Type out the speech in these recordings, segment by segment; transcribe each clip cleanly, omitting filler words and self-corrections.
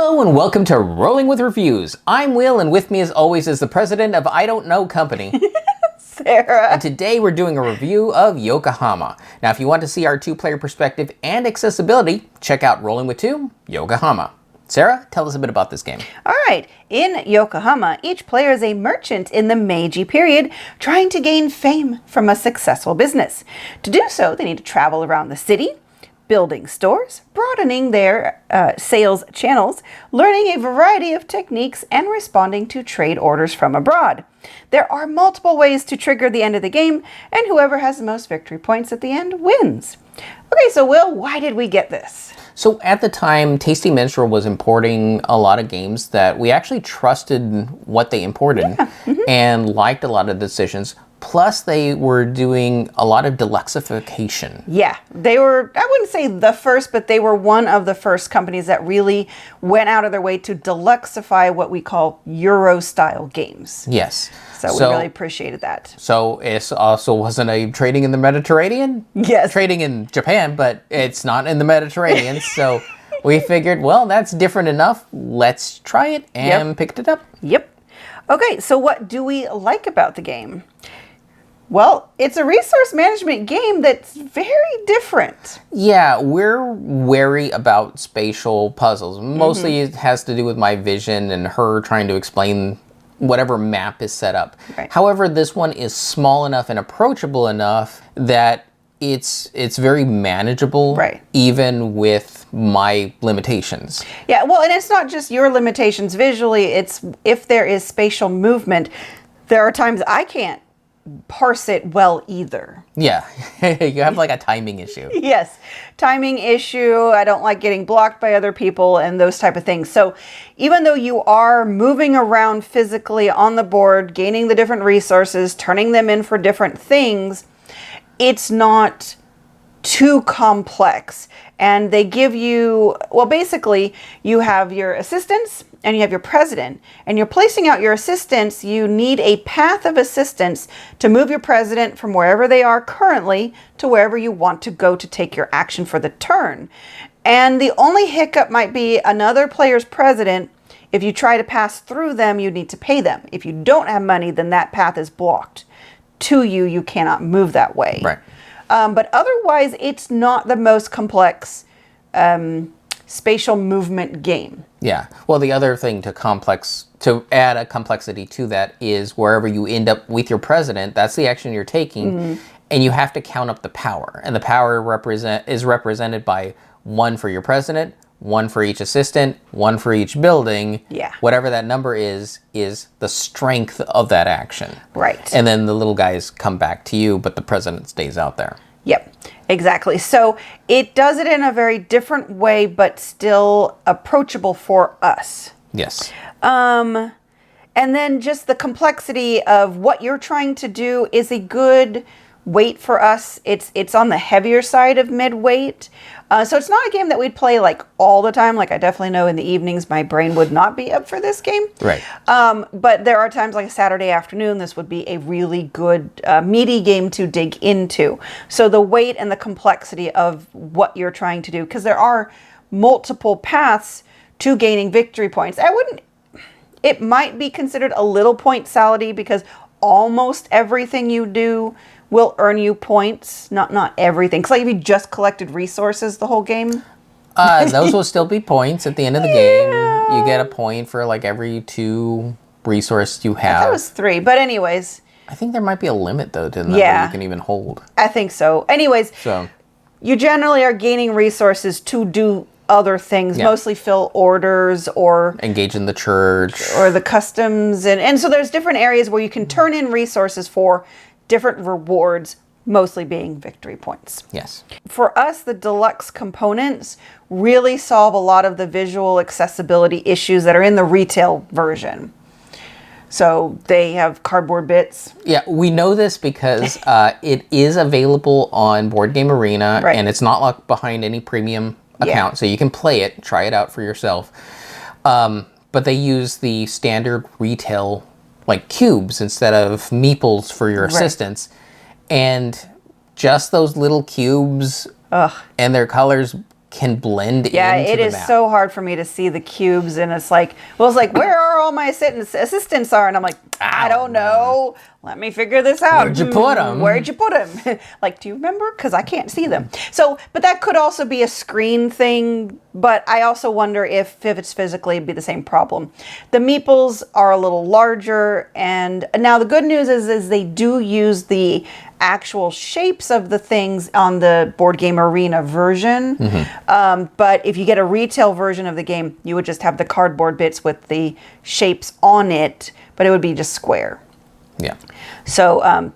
Hello and welcome to Rolling with Reviews. I'm Will, and with me as always is the president of I Don't Know Company, Sarah. And today we're doing a review of Yokohama. Now if you want to see our two-player perspective and accessibility, check out Rolling with Two, Yokohama. Sarah, tell us a bit about this game. All right. In Yokohama, each player is a merchant in the Meiji period trying to gain fame from a successful business. To do so, they need to travel around the city, building stores, broadening their sales channels, learning a variety of techniques, and responding to trade orders from abroad. There are multiple ways to trigger the end of the game, and whoever has the most victory points at the end wins. Okay, so Will, why did we get this? So at the time, Tasty Minstrel was importing a lot of games that we actually trusted what they imported and liked a lot of the decisions. Plus, they were doing a lot of deluxeification. Yeah, they were, I wouldn't say the first, but they were one of the first companies that really went out of their way to deluxeify what we call Euro-style games. Yes. So we really appreciated that. So it also wasn't a trading in the Mediterranean? Yes. Trading in Japan, but it's not in the Mediterranean. So we figured, well, that's different enough. Let's try it and picked it up. Yep. Okay, so what do we like about the game? Well, it's a resource management game that's very different. Yeah, we're wary about spatial puzzles. Mostly it has to do with my vision and her trying to explain whatever map is set up. Right. However, this one is small enough and approachable enough that it's very manageable, right, even with my limitations. Yeah, well, and it's not just your limitations visually, it's if there is spatial movement, there are times I can't parse it well either. Yeah, you have like a timing issue. Yes, timing issue. I don't like getting blocked by other people and those type of things. So even though you are moving around physically on the board, gaining the different resources, turning them in for different things, it's not too complex. And they give you, well, basically you have your assistants and you have your president, and you're placing out your assistants. You need a path of assistance to move your president from wherever they are currently to wherever you want to go to take your action for the turn. And the only hiccup might be another player's president. If you try to pass through them, you need to pay them. If you don't have money, then that path is blocked to you. You cannot move that way. Right. But otherwise, it's not the most complex spatial movement game. Yeah. Well, the other thing to add a complexity to that is wherever you end up with your president, that's the action you're taking, and you have to count up the power. And the power is represented by one for your president, one for each assistant, one for each building. Yeah. Whatever that number is the strength of that action. Right. And then the little guys come back to you, but the president stays out there. Yep, exactly. So it does it in a very different way, but still approachable for us. Yes. And then just the complexity of what you're trying to do is a good weight for us. It's on the heavier side of mid-weight. So it's not a game that we'd play like all the time. Like I definitely know in the evenings my brain would not be up for this game. Right. But there are times like a Saturday afternoon, this would be a really good meaty game to dig into. So the weight and the complexity of what you're trying to do, because there are multiple paths to gaining victory points. It might be considered a little point salady because almost everything you do will earn you points. Not everything. Because like if you just collected resources the whole game. Those will still be points at the end of the game. You get a point for like every 2 resources you have. I thought it was 3, but anyways. I think there might be a limit though to the number you can even hold. I think so. Anyways, so you generally are gaining resources to do other things, mostly fill orders or engage in the church or the customs. And so there's different areas where you can turn in resources for different rewards, mostly being victory points. Yes. For us, the deluxe components really solve a lot of the visual accessibility issues that are in the retail version. So they have cardboard bits. Yeah, we know this because it is available on Board Game Arena, and it's not locked behind any premium account, so you can play it, try it out for yourself. But they use the standard retail like cubes instead of meeples for your assistants, and just those little cubes and their colors can blend into it the is map. so hard for me to see the cubes, and it's like, where are all my assistants are? And I'm like, I don't know. Let me figure this out. Where'd you put them? Where'd you put them? Like, do you remember? Because I can't see them. So, but that could also be a screen thing. But I also wonder if it's physically, it'd be the same problem. The meeples are a little larger, and now the good news is they do use the actual shapes of the things on the Board Game Arena version. But if you get a retail version of the game, you would just have the cardboard bits with the shapes on it, but it would be just square. Yeah. So,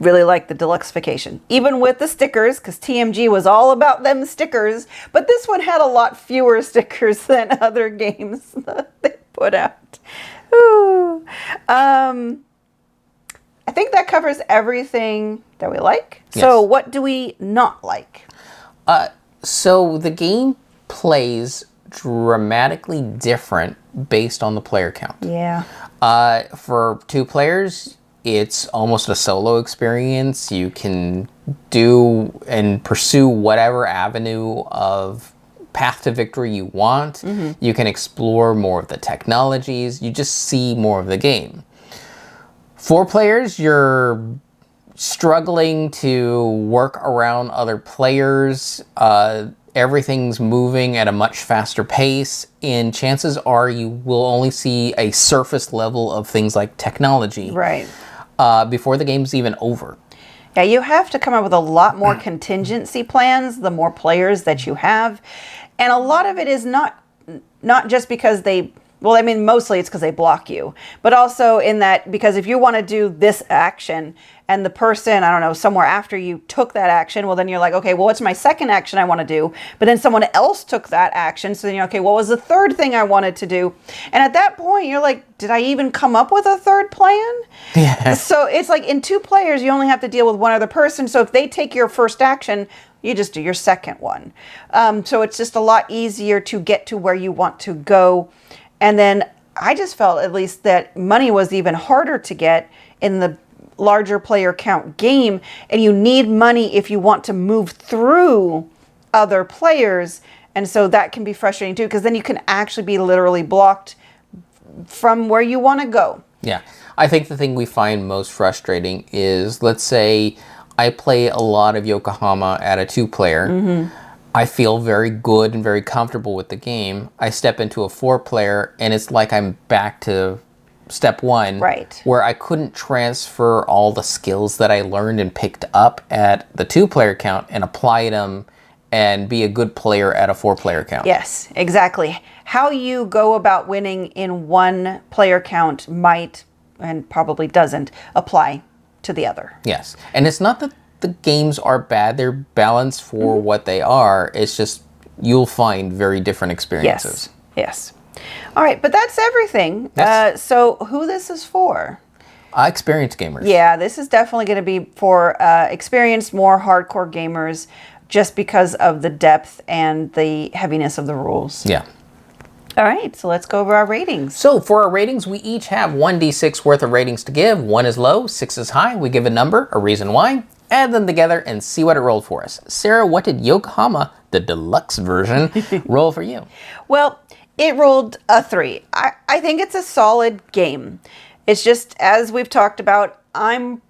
really like the deluxeification, even with the stickers, because TMG was all about them stickers, but this one had a lot fewer stickers than other games that they put out. Ooh. I think that covers everything that we like. Yes. So what do we not like? So the game plays dramatically different based on the player count. Yeah. For 2 players, it's almost a solo experience. You can do and pursue whatever avenue of path to victory you want. You can explore more of the technologies. You just see more of the game. 4 players, you're struggling to work around other players. Everything's moving at a much faster pace, and chances are you will only see a surface level of things like technology Right. Before the game's even over. Yeah, you have to come up with a lot more contingency plans the more players that you have. And a lot of it is not just because mostly it's because they block you, but also in that, because if you want to do this action and the person, I don't know, somewhere after you took that action, well, then you're like, okay, well, what's my second action I want to do? But then someone else took that action. So then you're okay, what was the third thing I wanted to do? And at that point, you're like, did I even come up with a third plan? Yeah. So it's like in 2 players, you only have to deal with one other person. So if they take your first action, you just do your second one. So it's just a lot easier to get to where you want to go. And then I just felt at least that money was even harder to get in the larger player count game. And you need money if you want to move through other players. And so that can be frustrating too, because then you can actually be literally blocked from where you want to go. Yeah. I think the thing we find most frustrating is, let's say I play a lot of Yokohama at a 2-player. I feel very good and very comfortable with the game. I step into a 4-player and it's like I'm back to step 1. Right. Where I couldn't transfer all the skills that I learned and picked up at the 2-player count and apply them and be a good player at a 4-player count. Yes, exactly. How you go about winning in 1 player count might, and probably doesn't, apply to the other. Yes. And it's not that the games are bad. They're balanced for what they are. It's just you'll find very different experiences. Yes. All right, but that's everything. Yes. So who this is for? Experienced gamers. Yeah, this is definitely going to be for experienced, more hardcore gamers, just because of the depth and the heaviness of the rules. Yeah. All right, so let's go over our ratings. So for our ratings, we each have 1d6 worth of ratings to give. 1 is low, 6 is high. We give a number, a reason why, add them together, and see what it rolled for us. Sarah, what did Yokohama, the deluxe version, roll for you? Well, it rolled a 3. I think it's a solid game. It's just, as we've talked about, I'm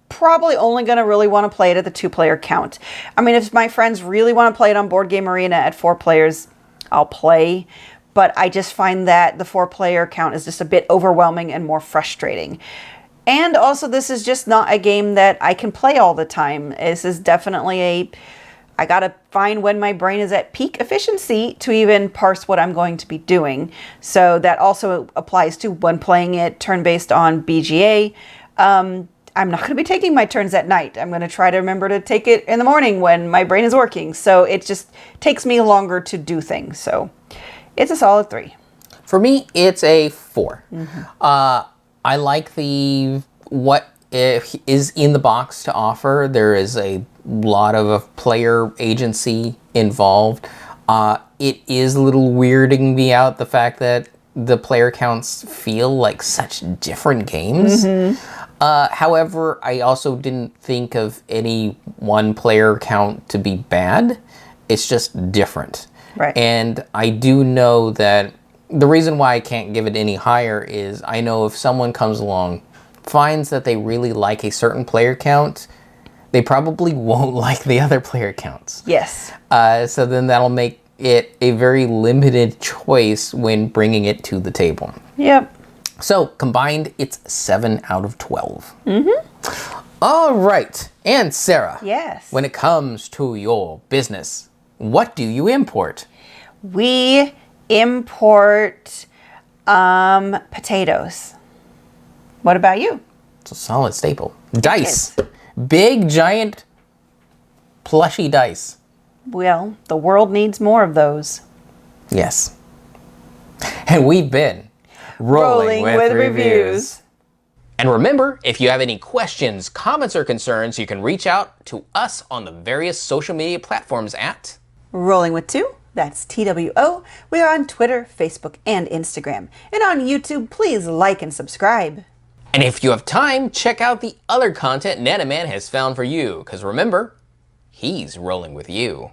probably only going to really want to play it at the 2-player count. I mean, if my friends really want to play it on Board Game Arena at 4 players, I'll play. But I just find that the 4-player count is just a bit overwhelming and more frustrating. And also, this is just not a game that I can play all the time. This is definitely I gotta find when my brain is at peak efficiency to even parse what I'm going to be doing. So that also applies to when playing it turn-based on BGA. I'm not going to be taking my turns at night. I'm going to try to remember to take it in the morning when my brain is working. So it just takes me longer to do things. So it's a solid 3. For me, it's a 4. I like what is in the box to offer. There is a lot of player agency involved. It is a little weirding me out, the fact that the player counts feel like such different games. However, I also didn't think of any one player count to be bad. It's just different. Right. And I do know that the reason why I can't give it any higher is I know if someone comes along, finds that they really like a certain player count, they probably won't like the other player counts. Yes. So then that'll make it a very limited choice when bringing it to the table. Yep. So combined, it's 7 out of 12. All right. And Sarah. Yes. When it comes to your business, what do you import? We import potatoes. What about you? It's a solid staple. Dice. Big, giant, plushy dice. Well, the world needs more of those. Yes. And we've been Rolling with Reviews. And remember, if you have any questions, comments, or concerns, you can reach out to us on the various social media platforms at Rolling with Two. That's TWO. We are on Twitter, Facebook, and Instagram. And on YouTube, please like and subscribe. And if you have time, check out the other content Nanaman has found for you, because remember, he's rolling with you.